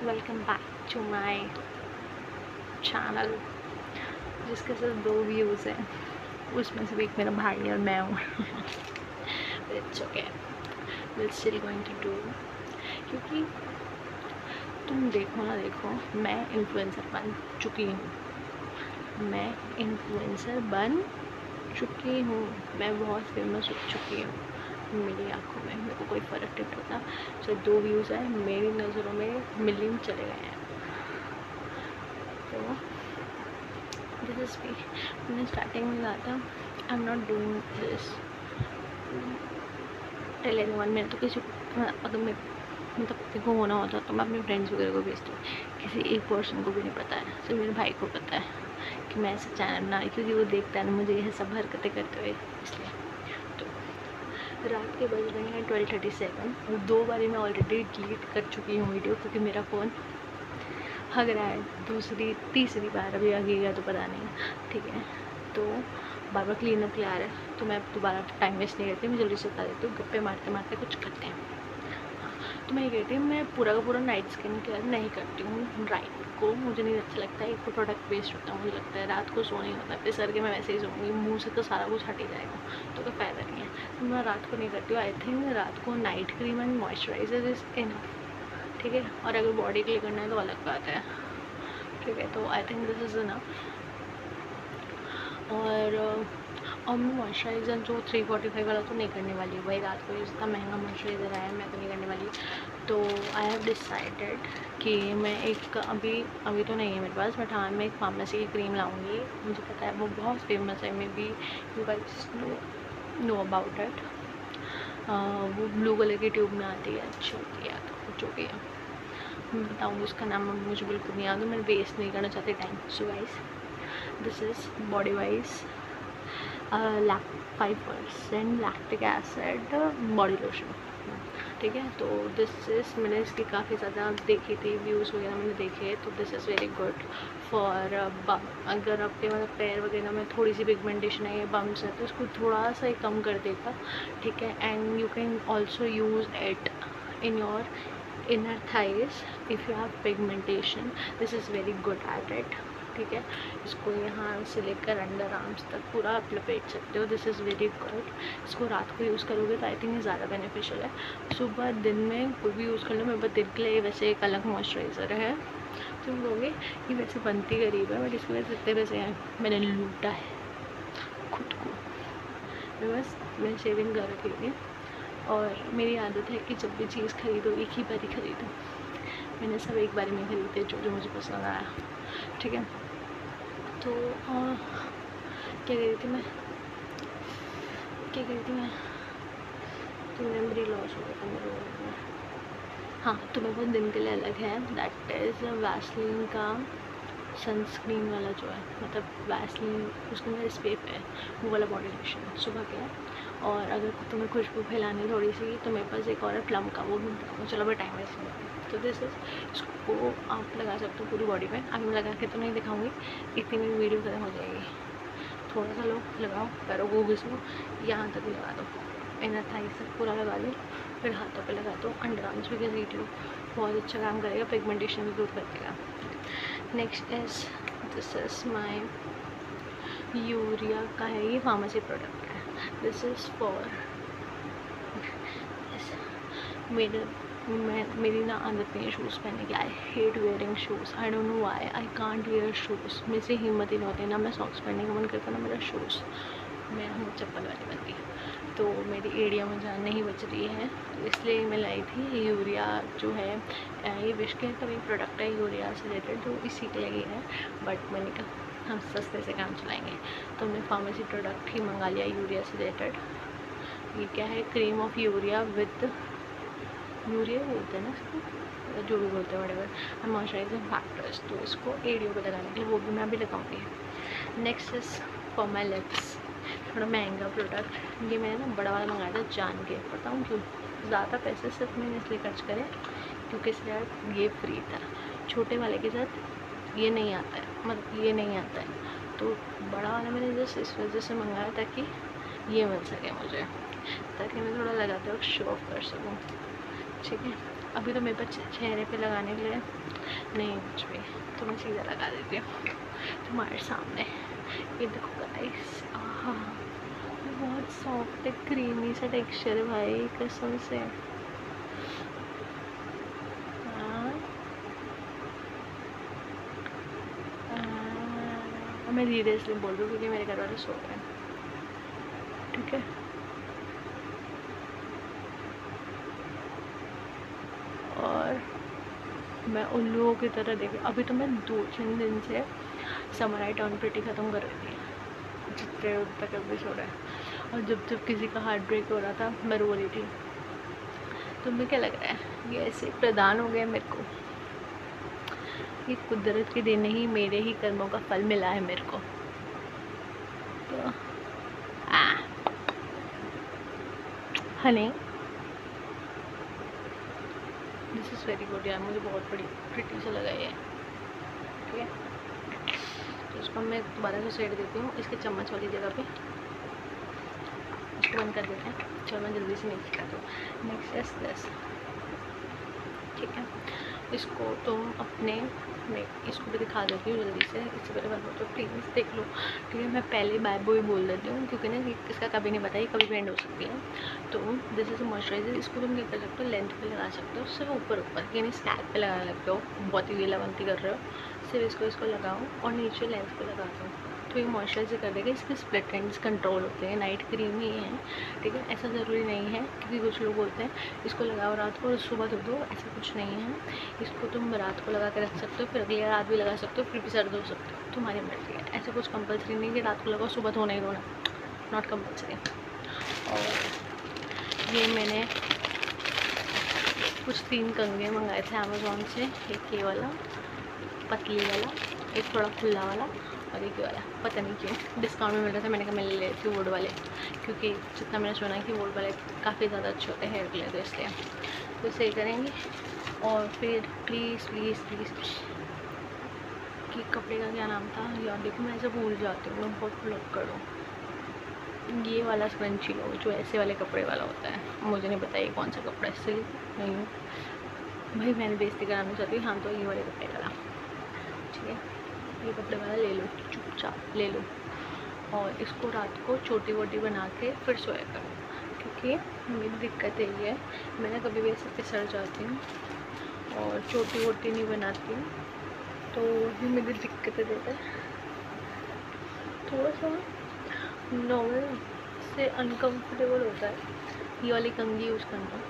Welcome back to my channel जिसके सिर्फ 2 views हैं, उसमें से एक मेरा भाई और मैं हूँ। It's okay, will still going to do, क्योंकि तुम देखो ना देखो, मैं इन्फ्लुएंसर बन चुकी हूँ। मैं बहुत फेमस हो चुकी हूँ। मेरी आंखों में मेरे को कोई फ़र्क नहीं पड़ता। सिर्फ 2 व्यूज़ हैं, मेरी नज़रों में मिलियन चले गए हैं। तो दिस इज़ मी। मैंने स्टार्टिंग में कहा था I am not doing this tell anyone. मैंने तो किसी अगर मैं मतलब किसी को होना होता तो मैं अपने फ्रेंड्स वगैरह को भेजती हूँ। किसी एक पर्सन को भी नहीं पता है, सिर्फ मेरे भाई को पता है कि मैं ऐसे चैनल बना रही, क्योंकि वो देखता है ना मुझे यह सब हरकतें करते हुए, इसलिए। तो रात के बज रहे हैं 12:37 और 2 बारी मैं ऑलरेडी डिलीट कर चुकी हूँ वीडियो, क्योंकि मेरा फ़ोन हग रहा है। दूसरी तीसरी बार अभी हगेगा तो पता नहीं, ठीक है। तो बार बार क्लीन अप क्लियर है, तो मैं दोबारा टाइम वेस्ट नहीं करती, मैं जल्दी से बता देती हूँ। गप्पे मारते मारते कुछ करते हैं। तो मैं ये कहती हूँ, मैं पूरा का पूरा नाइट स्किन केयर नहीं करती हूँ। रात को मुझे नहीं अच्छा लगता है, एक तो प्रोडक्ट वेस्ट होता है, मुझे लगता है रात को सो नहीं होता, फिर सर के मैं वैसे ही सोऊंगी, मुँह से तो सारा कुछ हट ही जाएगा, तो कोई फ़ायदा नहीं है। तो मैं रात को नहीं करती हूँ। आई थिंक रात को night cream and moisturiser is enough, ठीक है। और अगर बॉडी के लिए करना है तो अलग बात है, ठीक है। तो I think this is enough. और मैं मॉइस्चराइज़र जो 345 वाला तो नहीं करने वाली हूँ भाई। रात को इतना महंगा मॉइस्चराइज़र आया है, मैं तो नहीं करने वाली। तो आई हैव डिसाइडेड कि मैं एक अभी तो नहीं है मेरे पास, बट हाँ मैं एक फार्मेसी की क्रीम लाऊंगी। मुझे पता है वो बहुत फेमस है, may be you guys no about it. वो ब्लू कलर की ट्यूब में आती है, अच्छी होती है। तो जो भी है मैं बताऊँगी, उसका नाम मुझे बिल्कुल नहीं याद है, मैं वेस्ट नहीं करना चाहती time. So guys, this is body wise 5% lactic acid body lotion, ठीक है। तो दिस इज़, मैंने इसकी काफ़ी ज़्यादा देखी थी, व्यूज़ वगैरह मैंने देखे, तो this is very good for अगर आपके मतलब पैर वगैरह में थोड़ी सी पिगमेंटेशन है या बम्स है तो इसको थोड़ा सा ही कम कर देगा, ठीक है। And you can also use it in your inner thighs if you have pigmentation. This is very good at it, ठीक है। इसको यहाँ से लेकर अंडर आर्म्स तक पूरा आप लपेट सकते हो। This is very good. इसको रात को यूज़ करोगे तो आई थिंक ये ज़्यादा बेनिफिशियल है। सुबह दिन में कोई भी यूज़ कर लो, मेरे पास दिन के लिए वैसे एक अलग मॉइस्चराइज़र है। तुम लोगे ये वैसे बनती गरीब है, बट इसके वजह से इतने पैसे हैं, मैंने लूटा है खुद को। मैं शेविंग कर रखी थी, और मेरी आदत है कि जब भी चीज़ खरीदो एक ही बार ही खरीदो। मैंने सब एक बार में खरीदे जो मुझे पसंद आया, ठीक है। तो क्या कह रही थी मैं तो मेमोरी लॉस हो गया था मेरे को। हाँ, तो मेरे पास दिन के लिए अलग है, दैट इज़ वैसलीन का सनस्क्रीन वाला जो है, मतलब वैसलीन उसके अंदर स्प्रे है, वो वाला बॉडी लोशन सुबह के है। और अगर तुम्हें खुशबू फैलानी थोड़ी सी तो मेरे पास एक और है प्लम का, वो भी बताऊँगा, चलो मैं टाइम वेस्ट नहीं। तो दिस इज़, इसको आप लगा सकते हो पूरी बॉडी पे। अभी मैं लगा के तो नहीं दिखाऊंगी, इतनी मेरी वीडियो खत्म हो जाएगी। थोड़ा सा लो, लगाओ, पैरों को घिसो, यहाँ तक लगा दो, इनर थाइस तक पूरा लगा दो, फिर हाथों पे लगा दो, अंडर आर्म्स भी घसीट लो, बहुत अच्छा काम करेगा, पिगमेंटेशन भी दूर कर देगा। Next is, this is my urea का है, ये फार्मेसी प्रोडक्ट है। दिस इज़ फॉर मेरी ना आदत नहीं है शूज़ पहनने की। I hate wearing shoes, I don't know why, I can't where shoes. मेरे से हिम्मत ही नहीं होती, ना मैं सॉक्स पहनने का मन करता ना मेरा शूज़। मैं हूँ चप्पल वाली बंदी, तो मेरी एड़िया में जान नहीं बच रही है, तो इसलिए मैं लाई थी यूरिया जो है, ये विश केयर का भी प्रोडक्ट है यूरिया से रिलेटेड, तो इसी के लिए है। बट मैंने कहा हम सस्ते से काम चलाएँगे, तो हमने फार्मेसी प्रोडक्ट ही मंगा लिया यूरिया से रिलेटेड। ये क्या है, cream of urea with urea बोलते हैं ना इसको, जो भी बोलते हैं वटेवर, मॉइस्चराइजिंग फैक्टर्स। तो इसको एड़ियों पे लगाने के लिए, वो भी मैं अभी लगाऊंगी। Next is for my lips, थोड़ा महंगा प्रोडक्ट, ये मैंने ना बड़ा वाला मंगाया था जान के, बताऊँ क्यों? ज़्यादा पैसे सिर्फ मैंने इसलिए खर्च करे क्योंकि इसलिए ये फ्री था। छोटे वाले के साथ ये नहीं आता है, मतलब ये नहीं आता है, तो बड़ा वाला मैंने जस्ट इस वजह से मंगाया ताकि ये मिल सके मुझे, ताकि मैं थोड़ा लगाते वक्त शो ऑफ कर सकूँ, ठीक है। अभी तो मेरे पास चेहरे पे लगाने के लिए नहीं कुछ भी, तो मैं सीधा लगा देती हूँ तुम्हारे सामने। ये देखो गाइस, बहुत सॉफ्ट है, क्रीमी सा टेक्सचर है भाई कसम से। मैं धीरे से बोल रही हूँ क्योंकि मेरे घर वाले सो गए, ठीक है। और मैं उल्लुओं की तरह देखी, अभी तो मैं 2-3 दिन से समर आई टर्न प्रिटी ख़त्म कर रही थी जितने तक एपिसोड है। और जब जब किसी का हार्ट ब्रेक हो रहा था मैं रो रही थी। तुम्हें क्या लग रहा है ये ऐसे प्रदान हो गया मेरे को? ये कुदरत के दिन ही मेरे ही कर्मों का फल मिला है मेरे को। तो Honey this is very good यार, मुझे बहुत बड़ी प्रिटी से लगा ये, ठीक है। तो इसको मैं दोबारा से सेट देती हूँ इसके चम्मच वाली जगह पे। इसको बंद कर देते हैं। चलो मैं जल्दी से मिक्स कर दूँ। नेक्स्ट इज दिस, ठीक है। इसको तुम अपने मैं इसको भी दिखा देती हूँ जल्दी से, इससे पहले बंद हो तो प्लीज़ देख लो, ठीक है। मैं पहले बाय बॉय बोल देती हूँ क्योंकि ना इसका कभी नहीं पता, ये कभी भी एंड हो सकती है। तो दिस इज़ मॉइस्चराइजर, इसको तुम क्या कर सकते हो, लेंथ पे लगा सकते हो, सिर्फ ऊपर यानी स्कैल्प पे लगाने लगते हो, बहुत ही वेलावंती कर रहे हो, सिर्फ इसको लगाओ और नीचे लेंथ पे लगा दो, तो ये मॉइस्चराइजर कर देगा। इसके स्प्लिट एंड्स कंट्रोल होते हैं, नाइट क्रीम ही है, ठीक है। ऐसा ज़रूरी नहीं है क्योंकि कुछ लोग बोलते हैं इसको लगाओ रात को और सुबह धो दो, ऐसा कुछ नहीं है। इसको तुम रात को लगा के रख सकते हो, फिर अगली रात भी लगा सकते हो, फिर भी सर्द हो सकते हो, तुम्हारी मर्जी है। ऐसा कुछ कंपलसरी नहीं कि रात को लगाओ सुबह धोना ही धोना, नॉट कंपलसरी। और ये मैंने कुछ 3 कंघे मंगाए थे अमेज़ोन से, एक ये वाला पतली वाला, एक थोड़ा खुला वाला और एक वाला, पता नहीं क्यों डिस्काउंट में मिल रहा था, मैंने कहा मैं ले लेती हूँ वुड वाले, क्योंकि जितना मैंने सुना है कि वुड वाले काफ़ी ज़्यादा अच्छे होते हैं हेयर के लिए, तो इसलिए तो सही करेंगे। और फिर प्लीज़ प्लीज़ प्लीज़ कि कपड़े का क्या नाम था यार, देखो मैं ऐसे भूल जाती हूँ, मैं बहुत ब्लॉक करूँ। ये वाला स्पंची लो जो ऐसे वाले कपड़े वाला होता है, मुझे नहीं पता ये कौन सा कपड़ा है, सिल्क नहीं हो भाई, मैंने बेइज्जती कराना चाहती हूँ। हाँ तो ये वाले कपड़े वाला, ठीक है, ये कपड़े वाला ले लो, चुपचाप ले लो। और इसको रात को छोटी वोटी बना के फिर सोया करो, क्योंकि मेरी दिक्कत यही है, मैं ना कभी भी ऐसे फिसल जाती हूँ और छोटी वोटी नहीं बनाती हूँ, तो ये मेरी दिक्कत देता है। थोड़ा सा नॉर्मल से अनकम्फर्टेबल होता है ये वाली कंघी यूज़ करना,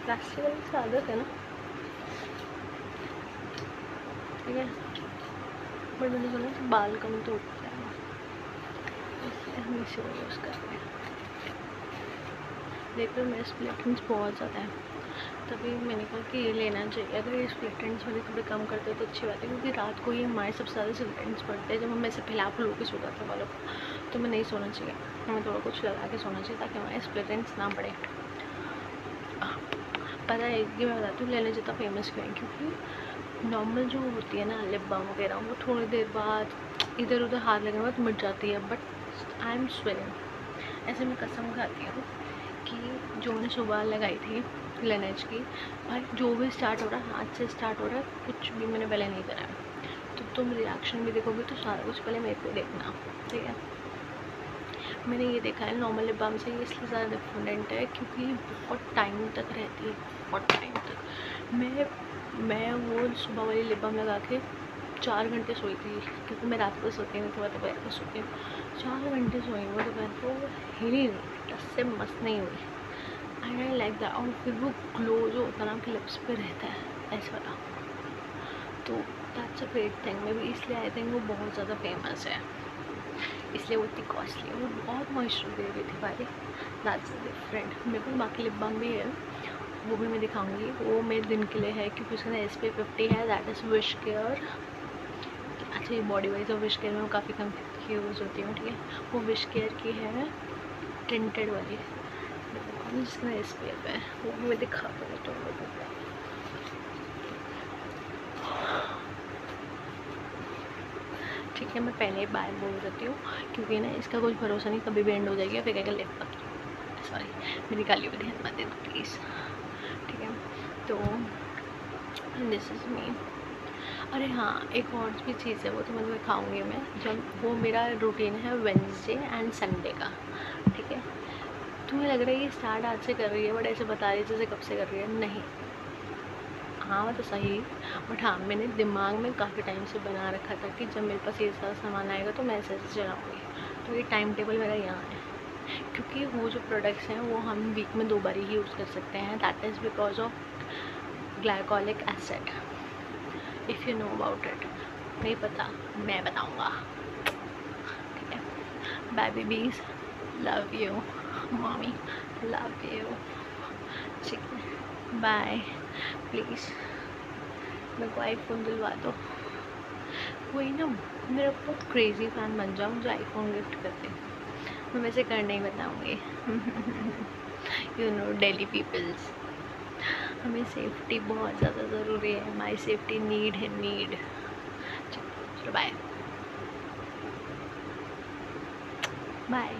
प्लास्टिक वाली से आदत है ना, ठीक है। बट मैंने सुना कि बाल कम तो उठता है, इसलिए हम इसे यूज़ कर रहे हैं। देख लो मेरे स्प्लिट एंड्स बहुत ज़्यादा है, तभी मैंने कहा कि ये लेना चाहिए। अगर ये स्प्लिट एंड्स वाले थोड़े कम करते हो तो अच्छी बात है, क्योंकि रात को ये हमारे सबसे ज़्यादा स्प्लिट एंड्स पड़ते हैं जब हम ऐसे फैला फुल के सो जाते हैं बालों को, तो हमें नहीं सोना चाहिए, हमें थोड़ा कुछ लगा के सोना चाहिए ताकि हमारे स्प्लिट एंड्स ना पड़े। पता है कि मैं बताती हूँ लेने जितना फेमस क्यों है, क्योंकि नॉर्मल जो होती है ना लिप बाम वगैरह, वो थोड़ी देर बाद इधर उधर हाथ लगने के बाद मिट जाती है, बट आई एम स्वेरिंग, ऐसे मैं कसम खाती हूँ कि जो मैंने सुबह लगाई थी लेनेज की, भाई जो भी स्टार्ट हो रहा है आज से स्टार्ट हो रहा है, कुछ भी मैंने पहले नहीं करा है। तो तुम रिएक्शन भी देखोगे तो सारा कुछ पहले मेरे पे देखना, ठीक है। मैंने ये देखा है नॉर्मल लिप बाम से ये इसलिए ज़्यादा डिफरेंट है क्योंकि बहुत टाइम तक रहती है, बहुत टाइम तक। मैं वो सुबह वाली लिप बाम लगा के 4 घंटे सोई थी, क्योंकि मैं रात को सोती नहीं, थोड़ा दोपहर को सोती हूँ। 4 घंटे सोई वो दोपहर को, हिली नहीं, टस से मस्त नहीं हुई। I like that. और फिर वो ग्लो जो होता है ना आपके लिप्स पे रहता है ऐसा वाला, तो दैट्स अ ग्रेट थिंग। मैं भी इसलिए आई थिंक वो बहुत ज़्यादा फेमस है, इसलिए वो इतनी कॉस्टली है। वो बहुत मॉइस्चर दे रही थी भाई, दैट्स डिफरेंट। मेरे पास बाकी लिप बाम भी है, वो भी मैं दिखाऊंगी, वो मेरे दिन के लिए है क्योंकि उसका SPF 50 है, दैट इज़ विश केयर। अच्छा ये बॉडी वाइज और विश केयर में काफ़ी कंफ्यूज होती हूँ, ठीक है। वो विश केयर की है टिंटेड वाली, जिसका SPF है, वो भी मैं दिखा दूँगी तुम लोगों को। ठीक है, मैं पहले बाय बोल देती हूँ क्योंकि ना इसका कुछ भरोसा नहीं, कभी भी एंड हो जाएगी, फिर कहेगा लिप पकी, सॉरी मेरी गाली भी ध्यान मत दे दो प्लीज़, ठीक है। तो एंड दिस इज़ मी। अरे हाँ, एक और भी चीज़ है, वो तो मतलब खाऊंगी मैं जब, वो मेरा रूटीन है वेडनेसडे एंड संडे का, ठीक है। तुम्हें लग रहा है ये स्टार्ट आज से कर रही है, बट ऐसे बता रही है जैसे कब से कर रही है, नहीं। हाँ तो सही, बट हाँ मैंने दिमाग में काफ़ी टाइम से बना रखा था कि जब मेरे पास ये सारा सामान आएगा तो मैं ऐसे ऐसे चलाऊँगी, तो ये टाइम टेबल मेरा यहाँ है। क्योंकि वो जो प्रोडक्ट्स हैं वो हम वीक में 2 बार ही यूज़ कर सकते हैं, that is because of glycolic acid, if you know about it. नहीं पता, मैं बताऊँगा, ठीक है। Bye babies, love you mommy, love you, ठीक है, बाय। प्लीज़ मेरे को आईफोन दिलवा दो, वही ना, मेरा बहुत क्रेज़ी फ़ैन बन जाओ, मुझे आईफोन गिफ्ट कर दे। मैं वैसे करने ही बताऊँगी। यू नो डेली पीपल्स, हमें सेफ्टी बहुत ज़्यादा ज़रूरी है, माई सेफ्टी नीड है, नीड। चलो बाय बाय।